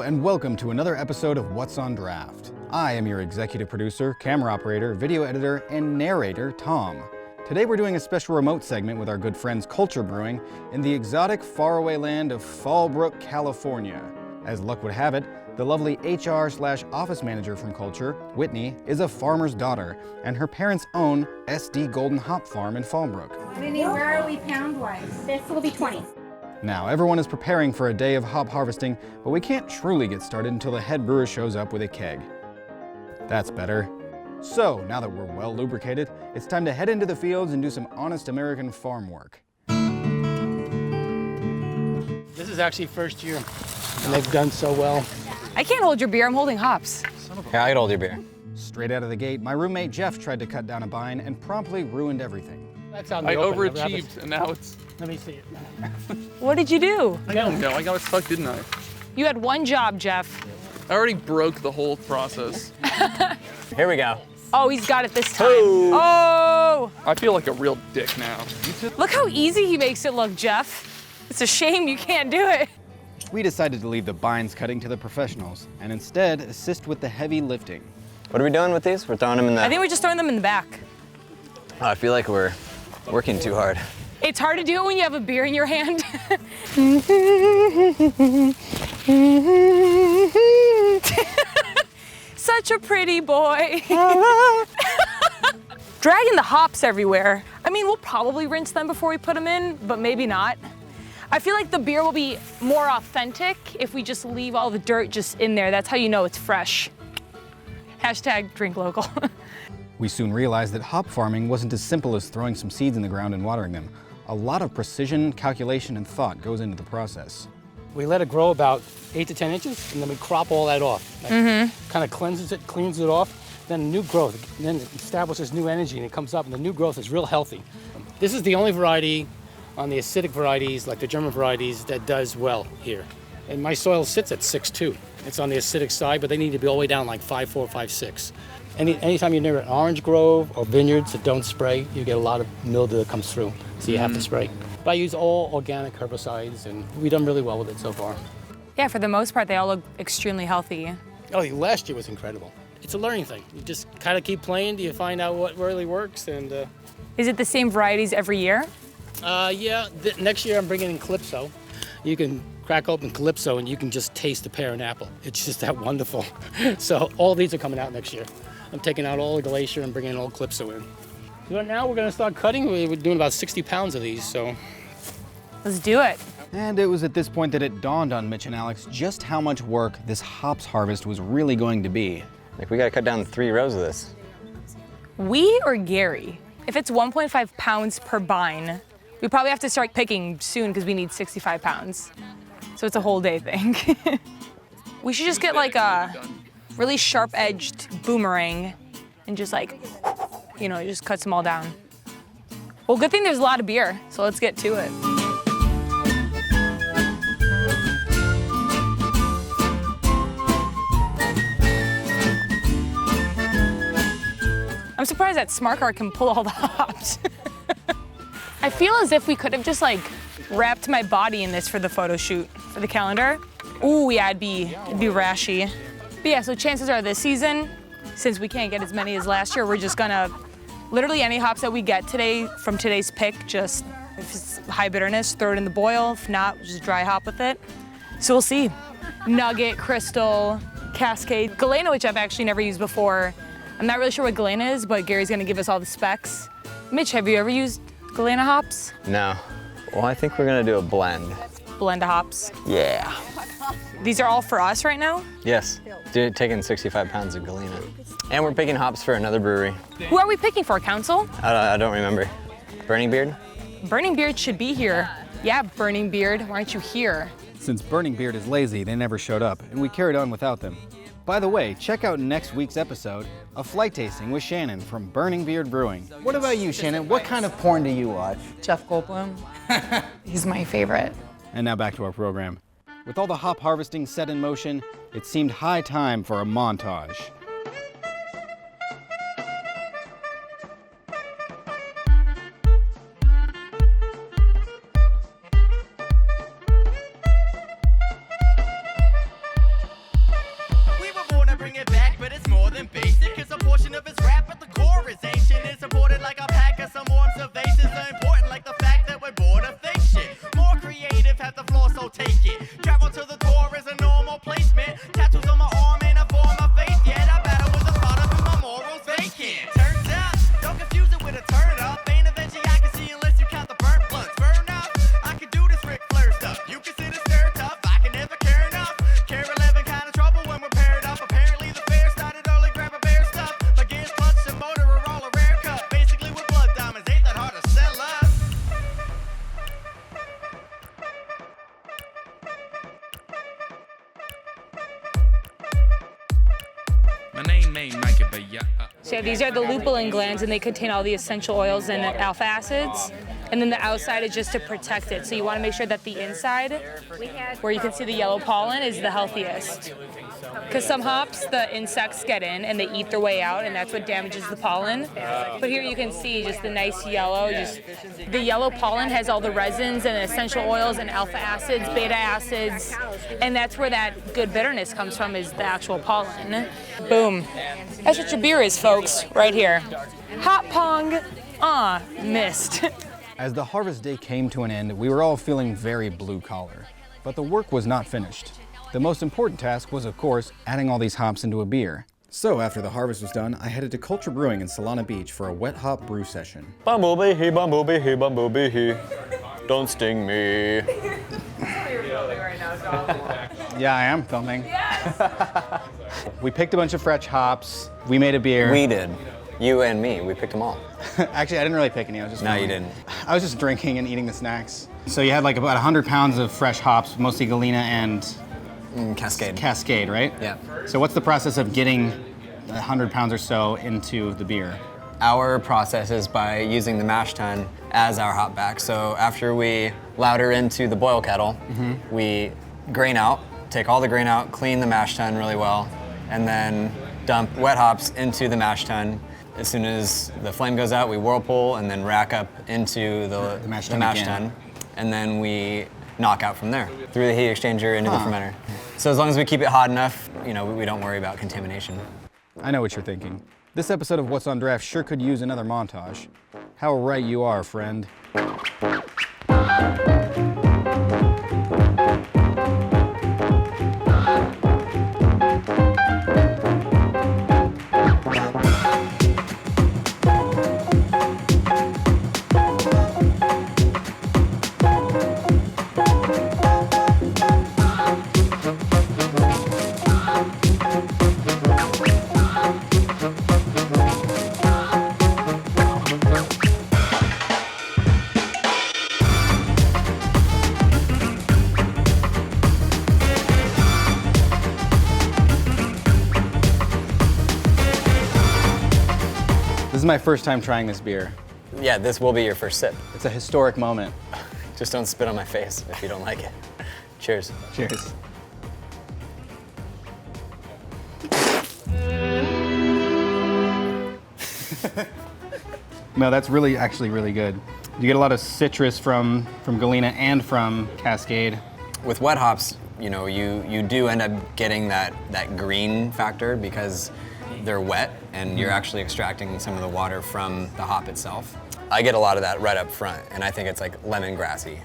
Hello and welcome to another episode of What's on Draft. I am your executive producer, camera operator, video editor, and narrator, Tom. Today we're doing a special remote segment with our good friends Culture Brewing in the exotic faraway land of Fallbrook, California. As luck would have it, the lovely HR/office manager from Culture, Whitney, is a farmer's daughter, and her parents own SD Golden Hop Farm in Fallbrook. Whitney, where are we pound-wise? This will be 20. Now, everyone is preparing for a day of hop harvesting, but we can't truly get started until the head brewer shows up with a keg. That's better. So, now that we're well lubricated, it's time to head into the fields and do some honest American farm work. This is actually first year, and they've done so well. I can't hold your beer, I'm holding hops. Yeah, I can hold your beer. Straight out of the gate, my roommate Jeff tried to cut down a vine and promptly ruined everything. That's out in I the open. overachieved, and now it's... Let me see it. What did you do? I don't know, I got stuck, didn't I? You had one job, Jeff. I already broke the whole process. Here we go. Oh, he's got it this time. Oh! I feel like a real dick now. Look how easy he makes it look, Jeff. It's a shame you can't do it. We decided to leave the vines cutting to the professionals and instead assist with the heavy lifting. What are we doing with these? We're throwing them in the... I think we're just throwing them in the back. Oh, I feel like we're working too hard. It's hard to do it when you have a beer in your hand. Such a pretty boy. Dragging the hops everywhere. I mean, we'll probably rinse them before we put them in, but maybe not. I feel like the beer will be more authentic if we just leave all the dirt just in there. That's how you know it's fresh. Hashtag drink local. We soon realized that hop farming wasn't as simple as throwing some seeds in the ground and watering them. A lot of precision, calculation, and thought goes into the process. We let it grow about 8 to 10 inches, and then we crop all that off. Kind of cleanses it, cleans it off. Then new growth, then it establishes new energy, and it comes up, and the new growth is real healthy. This is the only variety on the acidic varieties, like the German varieties, that does well here. And my soil sits at 6.2. It's on the acidic side, but they need to be all the way down like 5.4, 5.6. Anytime you're near an orange grove or vineyards that don't spray, you get a lot of mildew that comes through, so you have to spray. But I use all organic herbicides, and we've done really well with it so far. Yeah, for the most part, they all look extremely healthy. Oh, last year was incredible. It's a learning thing. You just kind of keep playing till you find out what really works. And Is it the same varieties every year? yeah, next year I'm bringing in Calypso. You can crack open Calypso and you can just taste the pear and apple. It's just that wonderful. So all these are coming out next year. I'm taking out all the Glacier and bringing all Calypso in. So now we're gonna start cutting. We're doing about 60 pounds of these, so. Let's do it. And it was at this point that it dawned on Mitch and Alex just how much work this hops harvest was really going to be. Like, we gotta cut down 3 rows of this. We or Gary? If it's 1.5 pounds per vine, we probably have to start picking soon because we need 65 pounds. So it's a whole day thing. We should just get like a really sharp-edged boomerang and just like, you know, just cuts them all down. Well, good thing there's a lot of beer, so let's get to it. I'm surprised that Smart Car can pull all the hops. I feel as if we could have just like wrapped my body in this for the photo shoot, for the calendar. Ooh, yeah, it'd be rashy. But yeah, so chances are this season, since we can't get as many as last year, we're just gonna, literally any hops that we get today from today's pick, just, if it's high bitterness, throw it in the boil. If not, just dry hop with it. So we'll see. Nugget, Crystal, Cascade, Galena, which I've actually never used before. I'm not really sure what Galena is, but Gary's gonna give us all the specs. Mitch, have you ever used Galena hops? No. Well, I think we're gonna do a blend. Blend of hops. Yeah. These are all for us right now? Yes. Taking 65 pounds of Galena. And we're picking hops for another brewery. Who are we picking for, Council? I don't remember. Burning Beard? Burning Beard should be here. Yeah, Burning Beard, why aren't you here? Since Burning Beard is lazy, they never showed up, and we carried on without them. By the way, check out next week's episode, a flight tasting with Shannon from Burning Beard Brewing. What about you, Shannon? What kind of porn do you watch? Jeff Goldblum. He's my favorite. And now back to our program. With all the hop harvesting set in motion, it seemed high time for a montage. So these are the lupulin glands, and they contain all the essential oils and alpha acids. And then the outside is just to protect it. So you want to make sure that the inside, where you can see the yellow pollen, is the healthiest. Because some hops, the insects get in and they eat their way out, and that's what damages the pollen. But here you can see just the nice yellow. Just the yellow pollen has all the resins and essential oils and alpha acids, beta acids, and that's where that good bitterness comes from, is the actual pollen. Boom. That's what your beer is, folks, right here. Hot pong. Missed. As the harvest day came to an end, we were all feeling very blue collar. But the work was not finished. The most important task was, of course, adding all these hops into a beer. So after the harvest was done, I headed to Culture Brewing in Solana Beach for a wet hop brew session. Bumblebee, bumblebee, bumblebee, don't sting me. Yeah, I am filming. We picked a bunch of fresh hops. We made a beer. We did. You and me, we picked them all. Actually, I didn't really pick any. I was just No, filming. you didn't. I was just drinking and eating the snacks. So you had like about 100 pounds of fresh hops, mostly Galena and Cascade. Cascade, right? Yeah. So what's the process of getting 100 pounds or so into the beer? Our process is by using the mash tun as our hop back. So after we lauter into the boil kettle, we grain out, take all the grain out, clean the mash tun really well, and then dump wet hops into the mash tun. As soon as the flame goes out, we whirlpool and then rack up into the mash tun, and then we knock out from there through the heat exchanger into the fermenter. So as long as we keep it hot enough, you know, we don't worry about contamination. I know what you're thinking. This episode of What's on Draft sure could use another montage. How right you are, friend. This is my first time trying this beer. Yeah, this will be your first sip. It's a historic moment. Just don't spit on my face if you don't like it. Cheers. Cheers. No, that's actually really good. You get a lot of citrus from Galena and from Cascade. With wet hops, you know, you do end up getting that green factor because they're wet and you're actually extracting some of the water from the hop itself. I get a lot of that right up front, and I think it's like lemongrassy.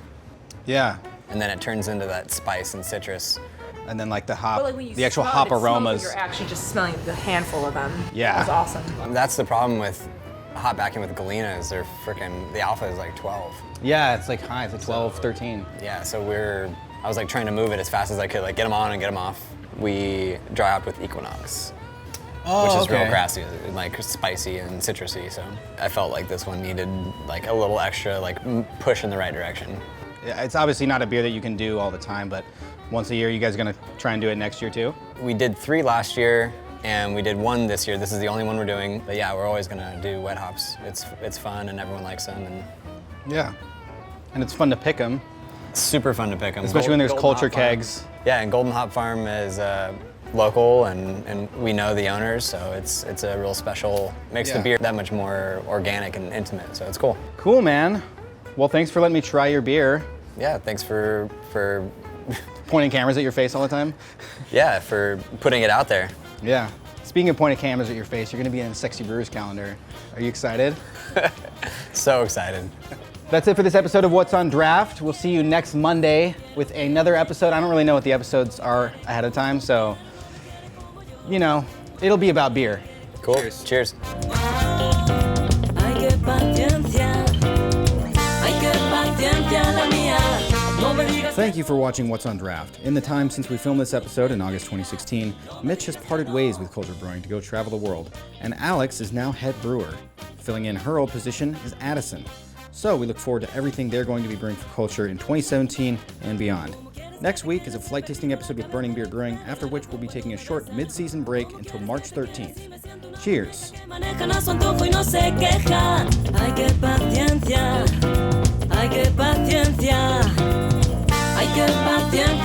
Yeah. And then it turns into that spice and citrus. And then like the hop, But like when you the actual smell hop it, it smells like aromas. you're actually just smelling the handful of them. Yeah. That was awesome. That's the problem with hop backing with Galena is the alpha is like 12. Yeah, it's like high, it's like 12, 13. Yeah, so I was like trying to move it as fast as I could, like get them on and get them off. We dry hop with Equinox. Which is real grassy, like spicy and citrusy. So I felt like this one needed like a little extra like push in the right direction. Yeah, it's obviously not a beer that you can do all the time, but once a year, you guys gonna try and do it next year too? We did 3 last year, and we did 1 this year. This is the only one we're doing. But yeah, we're always gonna do wet hops. It's fun and everyone likes them. And Yeah, and it's fun to pick them. super fun to pick them. Especially when there's Golden culture Hop Farm. kegs. Yeah, and Golden Hop Farm is local, and we know the owners, so it's a real special, makes the Yeah. beer that much more organic and intimate, so it's cool. Cool, man. Well, thanks for letting me try your beer. Yeah, thanks for Pointing cameras at your face all the time. for putting it out there. Yeah. Speaking of pointing cameras at your face, you're gonna be in the Sexy Brewers calendar. Are you excited? So excited. That's it for this episode of What's on Draft. We'll see you next Monday with another episode. I don't really know what the episodes are ahead of time, so, you know, it'll be about beer. Cool. Cheers. Thank you for watching What's on Draft. In the time since we filmed this episode in August 2016, Mitch has parted ways with Culture Brewing to go travel the world, and Aleks is now head brewer. Filling in her old position is Addison. So we look forward to everything they're going to be brewing for Culture in 2017 and beyond. Next week is a flight tasting episode with Burning Beer Brewing, after which we'll be taking a short mid-season break until March 13th. Cheers! Manejan a su antojo y no se quejan. Ay, qué paciencia. Ay, qué paciencia. Ay, qué paciencia.